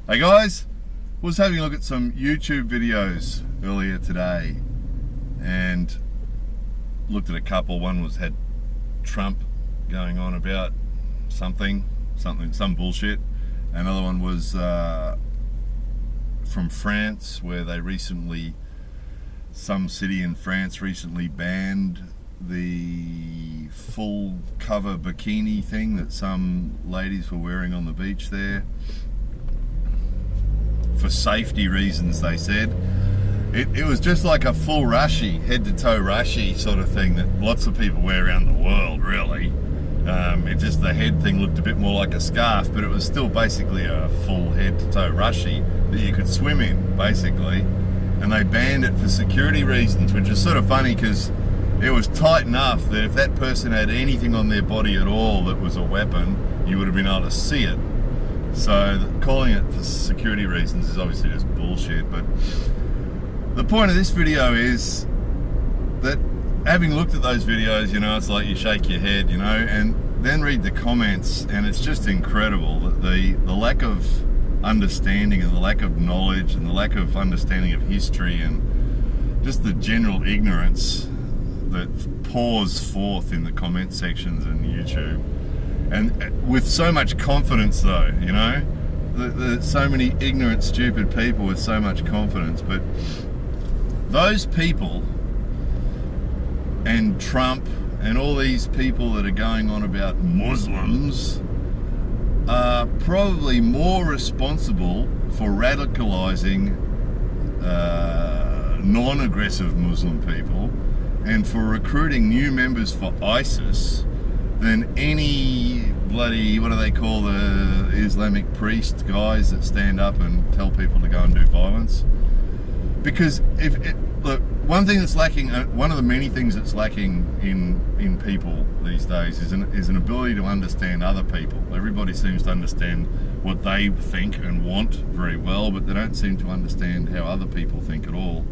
Hey guys, was having a look at some YouTube videos earlier today and looked at a couple. One had Trump going on about some bullshit. Another one was from France, where some city in France recently banned the full cover bikini thing that some ladies were wearing on the beach there. For safety reasons, they said. It was just like a full rushie, head to toe rushie sort of thing that lots of people wear around the world, really. The head thing looked a bit more like a scarf, but it was still basically a full head to toe rushie that you could swim in, basically. And they banned it for security reasons, which is sort of funny because it was tight enough that if that person had anything on their body at all that was a weapon, you would have been able to see it. So calling it for security reasons is obviously just bullshit. But the point of this video is that having looked at those videos, it's like you shake your head, and then read the comments, and it's just incredible that the lack of understanding and the lack of knowledge and the lack of understanding of history and just the general ignorance that pours forth in the comment sections in YouTube. And with so much confidence though, so many ignorant, stupid people with so much confidence. But those people and Trump and all these people that are going on about Muslims are probably more responsible for radicalizing non-aggressive Muslim people and for recruiting new members for ISIS than any bloody, what do they call the Islamic priest guys that stand up and tell people to go and do violence? Because look, one thing that's lacking, one of the many things that's lacking in people these days is an ability to understand other people. Everybody seems to understand what they think and want very well, but they don't seem to understand how other people think at all.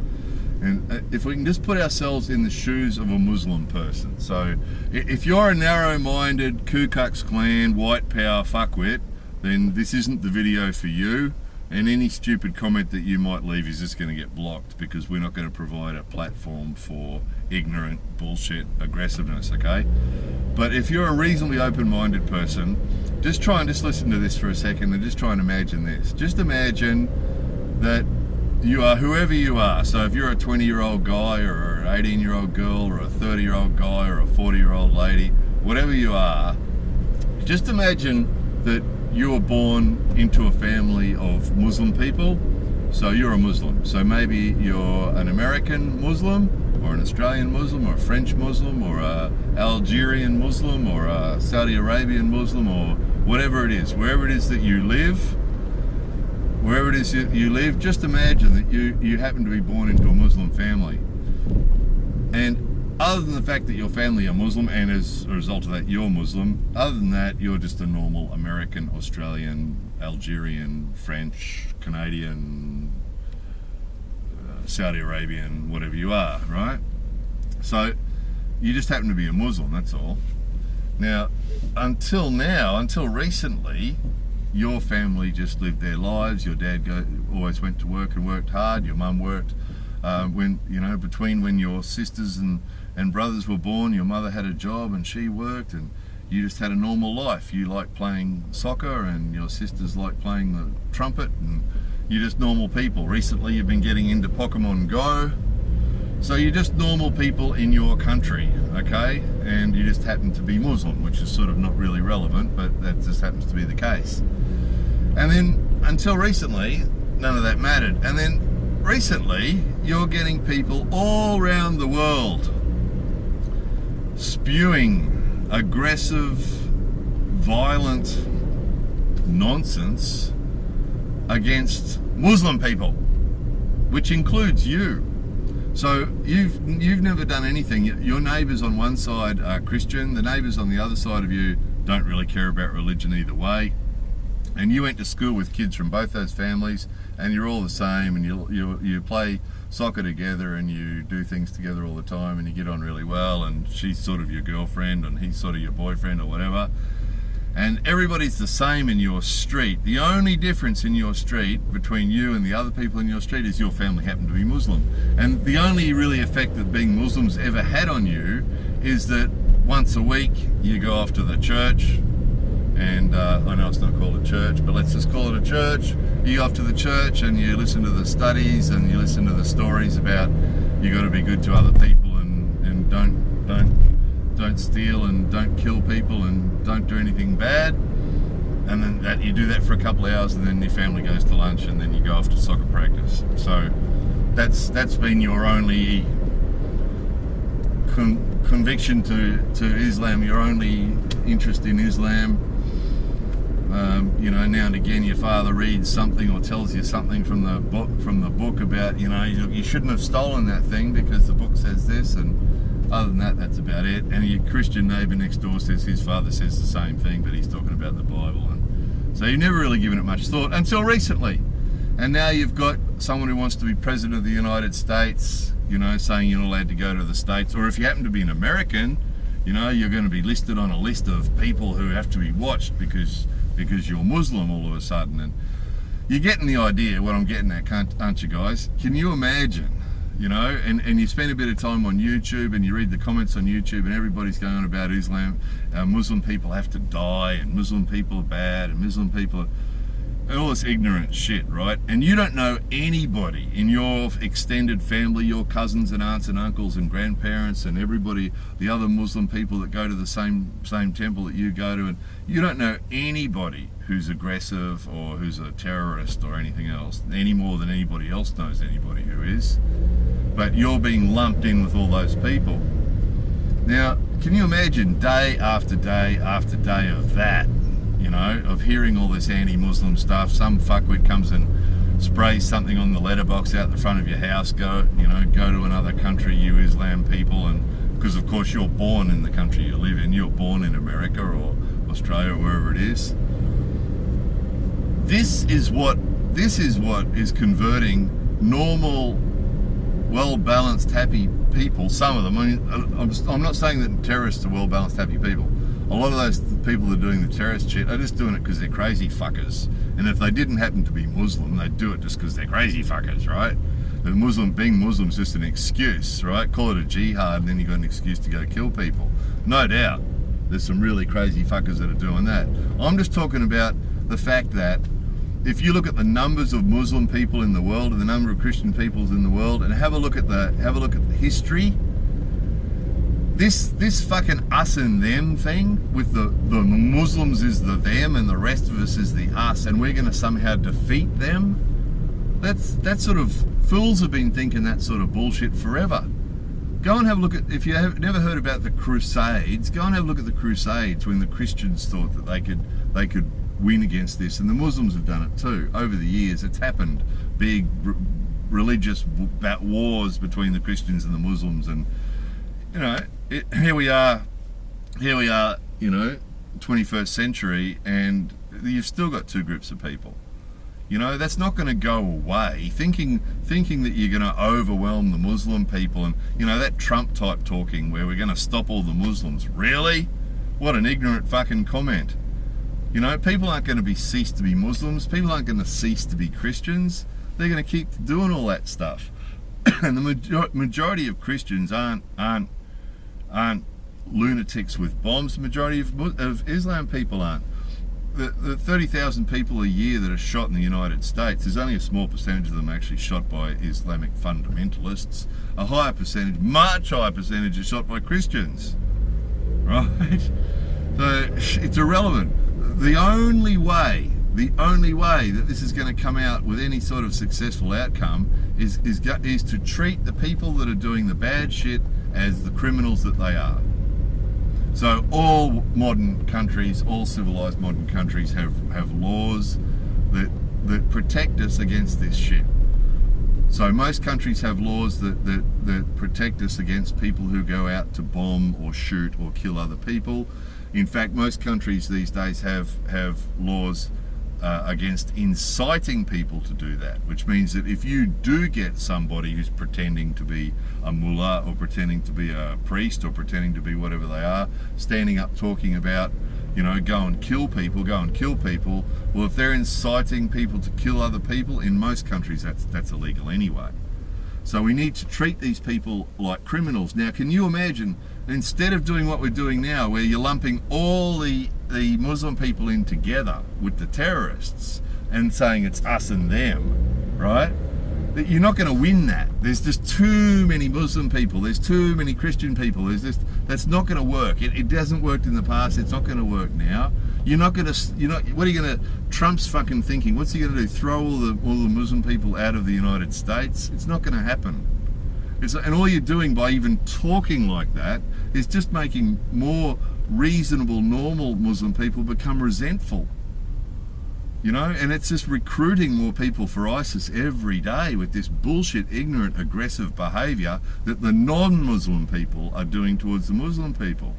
And if we can just put ourselves in the shoes of a Muslim person. So if you're a narrow-minded Ku Klux Klan white power fuckwit, then this isn't the video for you. And any stupid comment that you might leave is just going to get blocked, because we're not going to provide a platform for ignorant bullshit aggressiveness, okay? But if you're a reasonably open-minded person, just listen to this for a second and just try and imagine this. Just imagine that you are whoever you are. So if you're a 20-year-old guy or an 18-year-old girl or a 30-year-old guy or a 40-year-old lady, whatever you are, just imagine that you were born into a family of Muslim people. So you're a Muslim. So maybe you're an American Muslim or an Australian Muslim or a French Muslim or an Algerian Muslim or a Saudi Arabian Muslim or whatever it is. Wherever it is that you live, just imagine that you happen to be born into a Muslim family. And other than the fact that your family are Muslim, and as a result of that you're Muslim, other than that you're just a normal American, Australian, Algerian, French, Canadian, Saudi Arabian, whatever you are, right? So you just happen to be a Muslim, that's all. Now, until recently, your family just lived their lives. Your dad always went to work and worked hard. Your mum worked. Between when your sisters and brothers were born, your mother had a job and she worked, and you just had a normal life. You liked playing soccer and your sisters liked playing the trumpet, and you're just normal people. Recently you've been getting into Pokemon Go. So you're just normal people in your country, okay? And you just happen to be Muslim, which is sort of not really relevant, but that just happens to be the case. And then, until recently, none of that mattered. And then, recently, you're getting people all around the world spewing aggressive, violent nonsense against Muslim people, which includes you. So you've never done anything. Your neighbours on one side are Christian, the neighbours on the other side of you don't really care about religion either way, and you went to school with kids from both those families, and you're all the same, and you play soccer together and you do things together all the time, and you get on really well, and she's sort of your girlfriend and he's sort of your boyfriend or whatever. and everybody's the same in your street. The only difference in your street between you and the other people in your street is your family happen to be Muslim. And the only really effect that being Muslim's ever had on you is that once a week you go off to the church, and I know it's not called a church, but let's just call it a church. You go off to the church and you listen to the studies and you listen to the stories about you got to be good to other people and don't steal and don't kill people and don't do anything bad. And then you do that for a couple of hours, and then your family goes to lunch, and then you go off to soccer practice. So that's been your only conviction to Islam, your only interest in Islam. Now and again your father reads something or tells you something from the book about, you shouldn't have stolen that thing because the book says this, and other than that, that's about it. And your Christian neighbour next door says his father says the same thing, but he's talking about the Bible. And so you've never really given it much thought until recently. And now you've got someone who wants to be president of the United States, saying you're not allowed to go to the States. Or if you happen to be an American, you're going to be listed on a list of people who have to be watched because you're Muslim all of a sudden. And you're getting the idea what I'm getting at, aren't you guys? Can you imagine, and you spend a bit of time on YouTube and you read the comments on YouTube and everybody's going on about Islam, Muslim people have to die and Muslim people are bad and Muslim people are, and all this ignorant shit, right? And you don't know anybody in your extended family, your cousins and aunts and uncles and grandparents and everybody, the other Muslim people that go to the same temple that you go to, and you don't know anybody who's aggressive or who's a terrorist or anything else, any more than anybody else knows anybody who is. But you're being lumped in with all those people. Now, can you imagine day after day after day of that? Of hearing all this anti-Muslim stuff. Some fuckwit comes and sprays something on the letterbox out the front of your house. Go to another country, you Islam people, and because of course you're born in the country you live in. You're born in America or Australia or wherever it is. This is what is converting normal, well-balanced, happy people. Some of them. I mean, I'm not saying that terrorists are well-balanced, happy people. A lot of those people that are doing the terrorist shit are just doing it because they're crazy fuckers. And if they didn't happen to be Muslim, they'd do it just because they're crazy fuckers, right? But being Muslim is just an excuse, right? Call it a jihad and then you've got an excuse to go kill people. No doubt, there's some really crazy fuckers that are doing that. I'm just talking about the fact that if you look at the numbers of Muslim people in the world and the number of Christian peoples in the world, and have a look at the history. This fucking us and them thing with the Muslims is the them and the rest of us is the us, and we're going to somehow defeat them. That sort of fools have been thinking that sort of bullshit forever. Go and have a look at, if you have never heard about the Crusades, go and have a look at the Crusades when the Christians thought that they could win against this, and the Muslims have done it too. Over the years, it's happened. Big religious wars between the Christians and the Muslims, and here we are, 21st century, and you've still got two groups of people. That's not going to go away. Thinking that you're going to overwhelm the Muslim people, and that Trump type talking where we're going to stop all the Muslims. Really? What an ignorant fucking comment. People aren't going to cease to be Muslims. People aren't going to cease to be Christians. They're going to keep doing all that stuff. And the majority of Christians aren't lunatics with bombs. The majority of Islam people aren't. The 30,000 people a year that are shot in the United States, there's only a small percentage of them actually shot by Islamic fundamentalists. A higher percentage, much higher percentage, is shot by Christians. Right? So it's irrelevant. The only way that this is going to come out with any sort of successful outcome is to treat the people that are doing the bad shit as the criminals that they are. So all modern countries, all civilized modern countries have laws that protect us against this shit. So most countries have laws that protect us against people who go out to bomb or shoot or kill other people. In fact, most countries these days have laws against inciting people to do that, which means that if you do get somebody who's pretending to be a mullah or pretending to be a priest or pretending to be whatever they are, standing up talking about go and kill people, Well, if they're inciting people to kill other people, in most countries that's illegal anyway. So we need to treat these people like criminals. Now, can you imagine, instead of doing what we're doing now, where you're lumping all the Muslim people in together with the terrorists and saying it's us and them, right? That you're not going to win that. There's just too many Muslim people. There's too many Christian people. That's not going to work. It hasn't worked in the past. It's not going to work now. What are you going to, Trump's fucking thinking, what's he going to do? Throw all the Muslim people out of the United States? It's not going to happen. And all you're doing by even talking like that is just making more reasonable, normal Muslim people become resentful. And it's just recruiting more people for ISIS every day with this bullshit, ignorant, aggressive behaviour that the non-Muslim people are doing towards the Muslim people.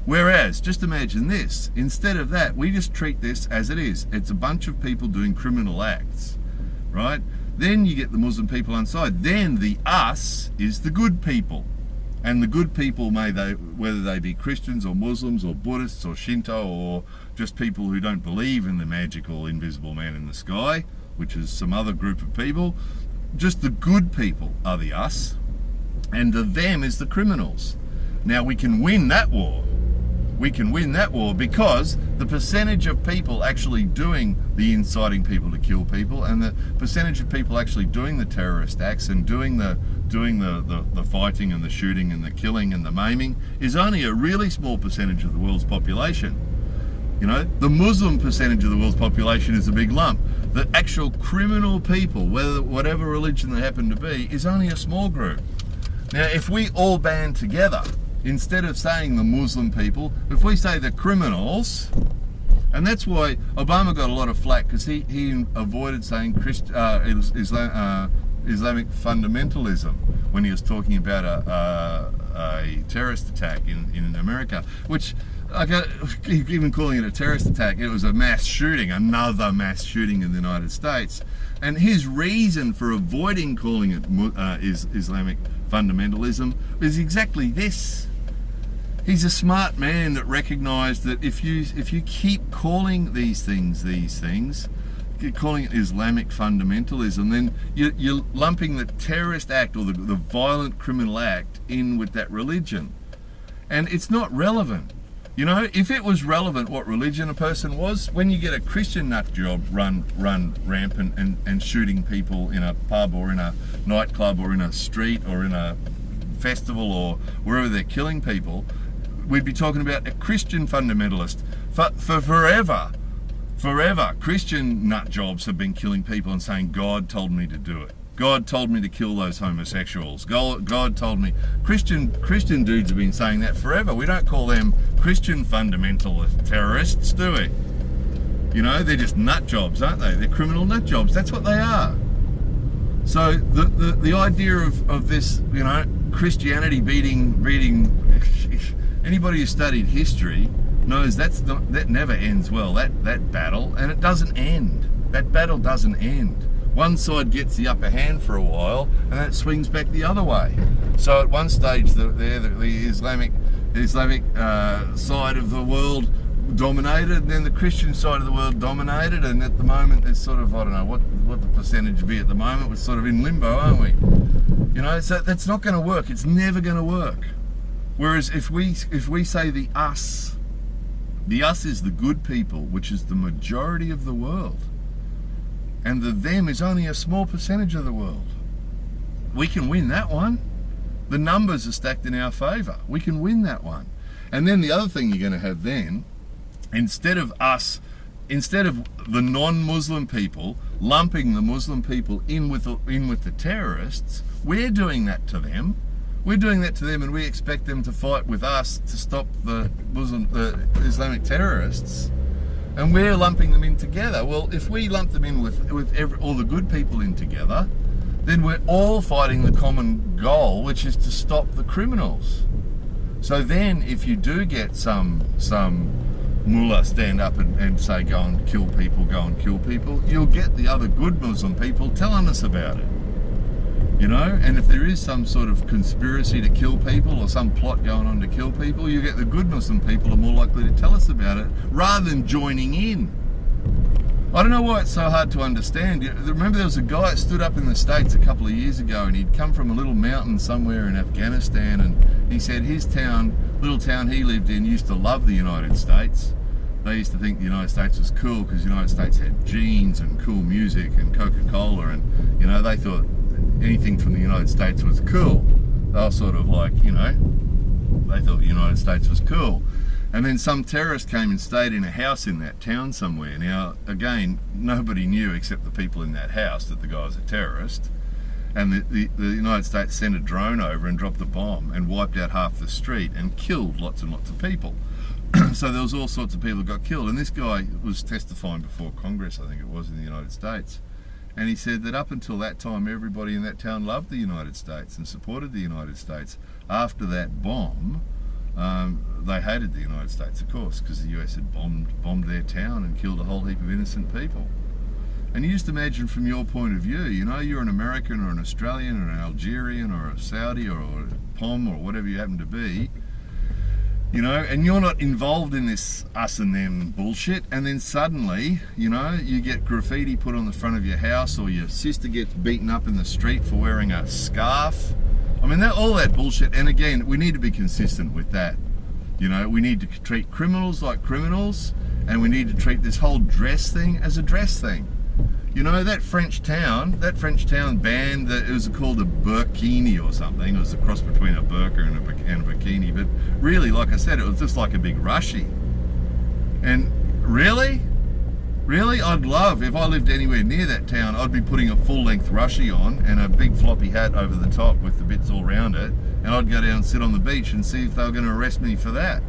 Whereas, just imagine this, instead of that, we just treat this as it is. It's a bunch of people doing criminal acts, right? Then you get the Muslim people on side. Then the us is the good people. And the good people, whether they be Christians or Muslims or Buddhists or Shinto or just people who don't believe in the magical invisible man in the sky, which is some other group of people, just the good people are the us, and the them is the criminals. Now we can win that war. We can win that war because the percentage of people actually doing the inciting people to kill people, and the percentage of people actually doing the terrorist acts and doing the fighting and the shooting and the killing and the maiming is only a really small percentage of the world's population. The Muslim percentage of the world's population is a big lump. The actual criminal people, whatever religion they happen to be, is only a small group. Now, if we all band together, instead of saying the Muslim people, if we say the criminals, and that's why Obama got a lot of flack, because he avoided saying Islamic fundamentalism when he was talking about a terrorist attack in America, which, even calling it a terrorist attack, it was a mass shooting, another mass shooting in the United States. And his reason for avoiding calling it Islamic fundamentalism is exactly this. He's a smart man that recognised that if you keep calling these things, you're calling it Islamic fundamentalism, then you're lumping the terrorist act or the violent criminal act in with that religion. And it's not relevant. If it was relevant what religion a person was, when you get a Christian nut job run rampant and shooting people in a pub or in a nightclub or in a street or in a festival or wherever they're killing people, we'd be talking about a Christian fundamentalist. For forever, Christian nut jobs have been killing people and saying, God told me to do it. God told me to kill those homosexuals. God told me. Christian dudes have been saying that forever. We don't call them Christian fundamentalist terrorists, do we? They're just nut jobs, aren't they? They're criminal nut jobs. That's what they are. So the idea of this, Christianity beating anybody who studied history knows that never ends well. That battle, and it doesn't end. That battle doesn't end. One side gets the upper hand for a while, and then it swings back the other way. So at one stage, the Islamic side of the world dominated, and then the Christian side of the world dominated, and at the moment there's sort of, I don't know what the percentage would be at the moment. We're sort of in limbo, aren't we? So that's not going to work. It's never going to work. Whereas if we say the us is the good people, which is the majority of the world, and the them is only a small percentage of the world, we can win that one. The numbers are stacked in our favour. We can win that one. And then the other thing you're going to have then, instead of the non-Muslim people lumping the Muslim people in with the terrorists, we're doing that to them. We're doing that to them, and we expect them to fight with us to stop the Islamic terrorists. And we're lumping them in together. Well, if we lump them in with all the good people in together, then we're all fighting the common goal, which is to stop the criminals. So then, if you do get some mullah stand up and say, go and kill people, you'll get the other good Muslim people telling us about it. You know, and if there is some sort of conspiracy to kill people or some plot going on to kill people, you get the good Muslim people are more likely to tell us about it rather than joining in. I don't know why it's so hard to understand. Remember there was a guy that stood up in the States a couple of years ago, and he'd come from a little mountain somewhere in Afghanistan, and he said his town, little town he lived in, used to love the United States. They used to think the United States was cool because the United States had jeans and cool music and Coca-Cola, and you know, they thought anything from the United States was cool. They were sort of like, you know, they thought the United States was cool. And then some terrorist came and stayed in a house in that town somewhere. Now, again, nobody knew except the people in that house that the guy was a terrorist. And the United States sent a drone over and dropped a bomb and wiped out half the street and killed lots and lots of people. So there was all sorts of people who got killed. And this guy was testifying before Congress, I think it was, in the United States. And he said that up until that time, everybody in that town loved the United States and supported the United States. After that bomb, they hated the United States, of course, because the US had bombed their town and killed a whole heap of innocent people. And you just imagine from your point of view, you know, you're an American or an Australian or an Algerian or a Saudi or a POM or whatever you happen to be, you know, and you're not involved in this us and them bullshit, and then suddenly, you know, you get graffiti put on the front of your house, or your sister gets beaten up in the street for wearing a scarf. I mean, all that bullshit, and again, we need to be consistent with that. You know, we need to treat criminals like criminals, and we need to treat this whole dress thing as a dress thing. You know, that French town banned, it was called a burkini or something. It was a cross between a burqa and a bikini. But really, like I said, it was just like a big rushie. And really, I'd love, if I lived anywhere near that town, I'd be putting a full-length rushie on and a big floppy hat over the top with the bits all around it. And I'd go down and sit on the beach and see if they were going to arrest me for that.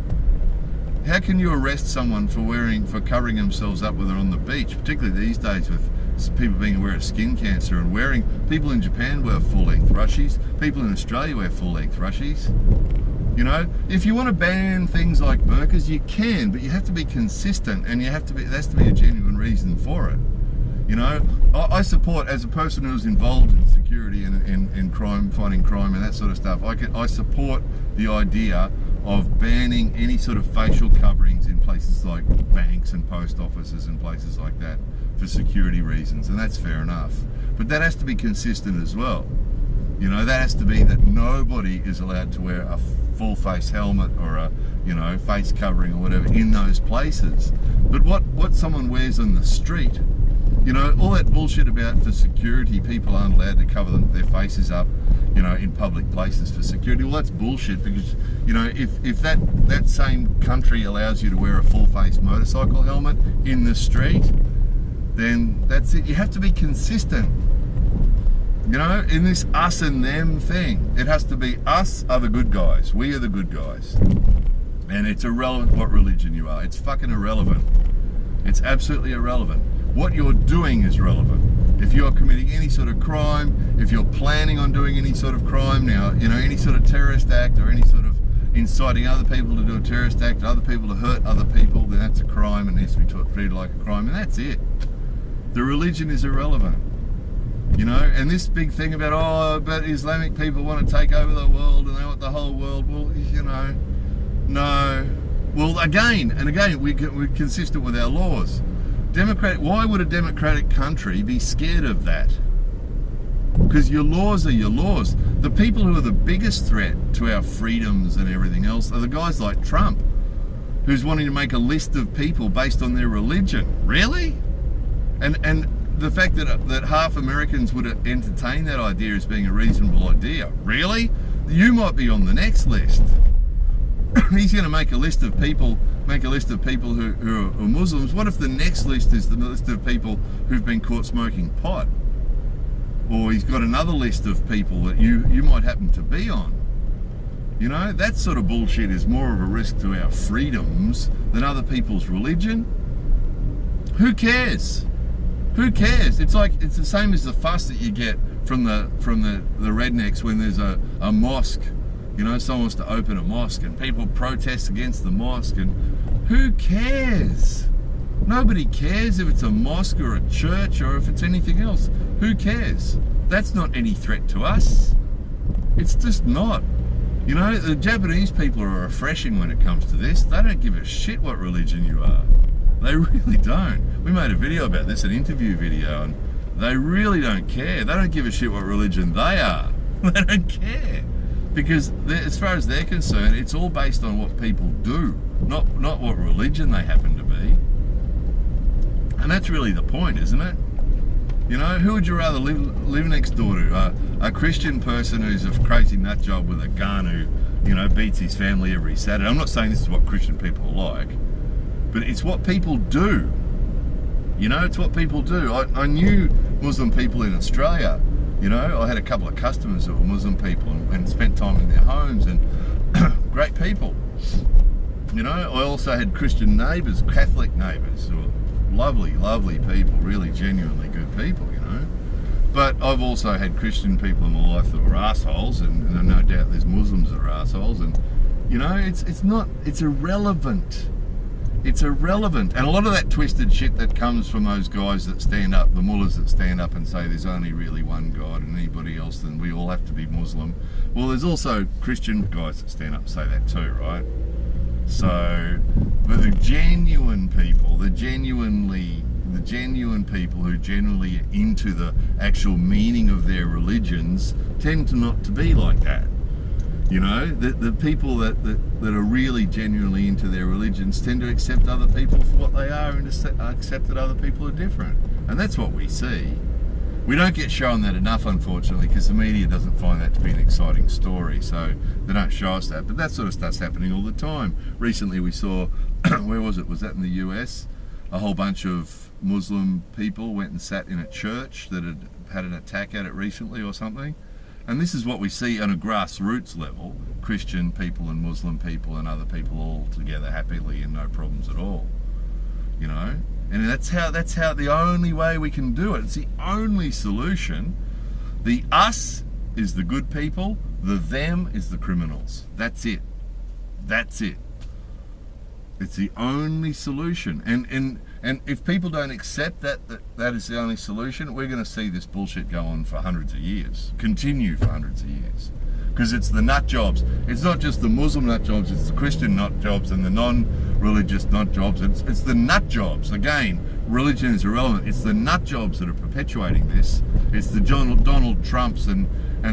How can you arrest someone for covering themselves up when they're on the beach, particularly these days with people being aware of skin cancer and people in Japan wear full-length rushies, people in Australia wear full-length rushies. You know, if you want to ban things like burqas, you can, but you have to be consistent, and there has to be a genuine reason for it. You know, I support, as a person who's involved in security and crime, fighting crime and that sort of stuff, I support the idea of banning any sort of facial coverings in places like banks and post offices and places like that for security reasons, and that's fair enough. But that has to be consistent as well. You know, that has to be that nobody is allowed to wear a full face helmet or a, you know, face covering or whatever in those places. But what someone wears on the street, you know, all that bullshit about for security, people aren't allowed to cover their faces up, you know, in public places for security. Well, that's bullshit, because, you know, if that same country allows you to wear a full face motorcycle helmet in the street, then that's it. You have to be consistent. You know, in this us and them thing, it has to be us are the good guys. We are the good guys. And it's irrelevant what religion you are. It's fucking irrelevant. It's absolutely irrelevant. What you're doing is relevant. If you're committing any sort of crime, if you're planning on doing any sort of crime now, you know, any sort of terrorist act or any sort of inciting other people to do a terrorist act, other people to hurt other people, then that's a crime and needs to be treated like a crime, and that's it. The religion is irrelevant. You know, and this big thing about, but Islamic people want to take over the world and they want the whole world. Well, you know, no. Well, again, we're consistent with our laws. Why would a democratic country be scared of that? Because your laws are your laws. The people who are the biggest threat to our freedoms and everything else are the guys like Trump, who's wanting to make a list of people based on their religion. Really? And the fact that half Americans would entertain that idea as being a reasonable idea. Really? You might be on the next list. He's going to make a list of people who are Muslims. What if the next list is the list of people who've been caught smoking pot? Or he's got another list of people that you might happen to be on. You know, that sort of bullshit is more of a risk to our freedoms than other people's religion. Who cares? Who cares? It's the same as the fuss that you get from the rednecks when there's a mosque. You know, someone wants to open a mosque and people protest against the mosque, and who cares? Nobody cares if it's a mosque or a church or if it's anything else. Who cares? That's not any threat to us. It's just not. You know, the Japanese people are refreshing when it comes to this. They don't give a shit what religion you are. They really don't. We made a video about this, an interview video, and they really don't care. They don't give a shit what religion they are. They don't care. Because as far as they're concerned, it's all based on what people do, not what religion they happen to be. And that's really the point, isn't it? You know, who would you rather live next door to? A Christian person who's a crazy nut job with a gun who, you know, beats his family every Saturday. I'm not saying this is what Christian people are like, but it's what people do. You know, it's what people do. I knew Muslim people in Australia. You know, I had a couple of customers that were Muslim people and spent time in their homes, and great people. You know, I also had Christian neighbours, Catholic neighbours, who were lovely, lovely people, really genuinely good people, you know. But I've also had Christian people in my life that were assholes, and no doubt there's Muslims that are assholes, and you know, it's irrelevant. It's irrelevant. And a lot of that twisted shit that comes from those guys that stand up, the mullahs that stand up and say there's only really one God and anybody else, then we all have to be Muslim. Well, there's also Christian guys that stand up and say that too, right? So, but the genuine people, the genuine people who generally are into the actual meaning of their religions tend to not to be like that. You know, the people that are really genuinely into their religions tend to accept other people for what they are and accept that other people are different. And that's what we see. We don't get shown that enough, unfortunately, because the media doesn't find that to be an exciting story, so they don't show us that. But that sort of stuff's happening all the time. Recently we saw, where was it? Was that in the US? A whole bunch of Muslim people went and sat in a church that had had an attack at it recently or something. And this is what we see on a grassroots level, Christian people and Muslim people and other people all together happily and no problems at all, you know? And that's how the only way we can do it. It's the only solution. The us is the good people, the them is the criminals. That's it. That's it. It's the only solution. And if people don't accept that is the only solution, we're going to see this bullshit go on for hundreds of years, continue for hundreds of years. Because it's the nut jobs. It's not just the Muslim nut jobs, it's the Christian nut jobs and the non-religious nut jobs. It's the nut jobs. Again, religion is irrelevant. It's the nut jobs that are perpetuating this. It's the Donald Trumps and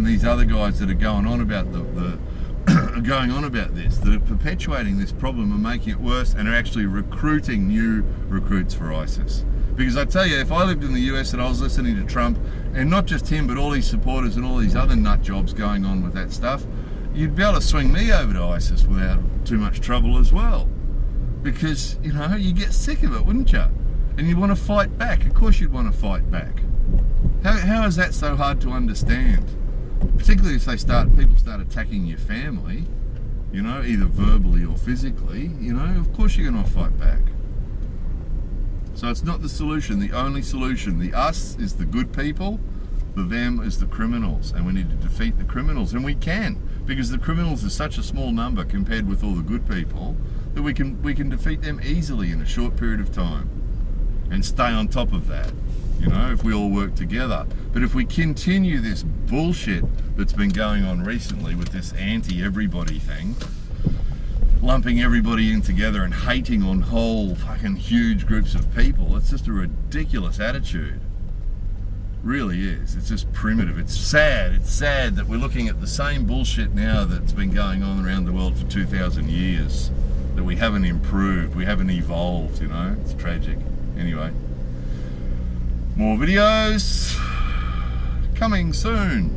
these other guys that are going on about going on about this, that are perpetuating this problem and making it worse, and are actually recruiting new recruits for ISIS. Because I tell you, if I lived in the US and I was listening to Trump, and not just him, but all his supporters and all these other nut jobs going on with that stuff, you'd be able to swing me over to ISIS without too much trouble as well. Because, you know, you get sick of it, wouldn't you? And you want to fight back. Of course you'd want to fight back. How is that so hard to understand? Particularly if people start attacking your family, you know, either verbally or physically, you know, of course you're going to fight back. So it's not the solution, the only solution. The us is the good people, the them is the criminals, and we need to defeat the criminals, and we can, because the criminals are such a small number compared with all the good people that we can defeat them easily in a short period of time and stay on top of that. You know, if we all work together. But if we continue this bullshit that's been going on recently with this anti-everybody thing, lumping everybody in together and hating on whole fucking huge groups of people, it's just a ridiculous attitude. Really is. It's just primitive. It's sad. It's sad that we're looking at the same bullshit now that's been going on around the world for 2,000 years. That we haven't improved, we haven't evolved, you know? It's tragic. Anyway. More videos coming soon.